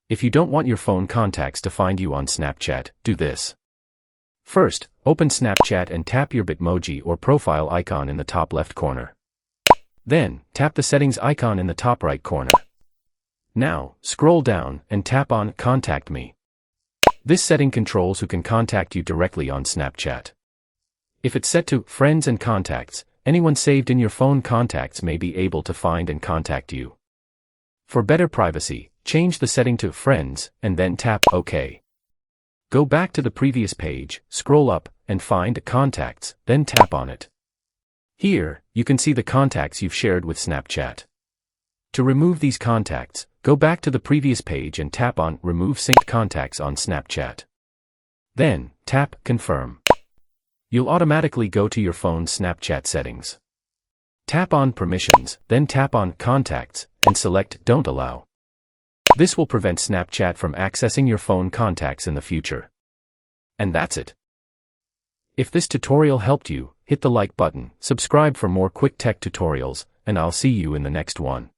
If you don't want your phone contacts to find you on Snapchat, do this. First, open Snapchat and tap your Bitmoji or profile icon in the top left corner. Then, tap the settings icon in the top right corner. Now, scroll down and tap on Contact Me. This setting controls who can contact you directly on Snapchat. If it's set to Friends and Contacts, anyone saved in your phone contacts may be able to find and contact you. For better privacy, change the setting to Friends, and then tap OK. Go back to the previous page, scroll up, and find Contacts, then tap on it. Here, you can see the contacts you've shared with Snapchat. To remove these contacts, go back to the previous page and tap on Remove Synced Contacts on Snapchat. Then, tap Confirm. You'll automatically go to your phone's Snapchat settings. Tap on Permissions, then tap on Contacts, and select Don't Allow. This will prevent Snapchat from accessing your phone contacts in the future. And that's it. If this tutorial helped you, hit the like button, subscribe for more quick tech tutorials, and I'll see you in the next one.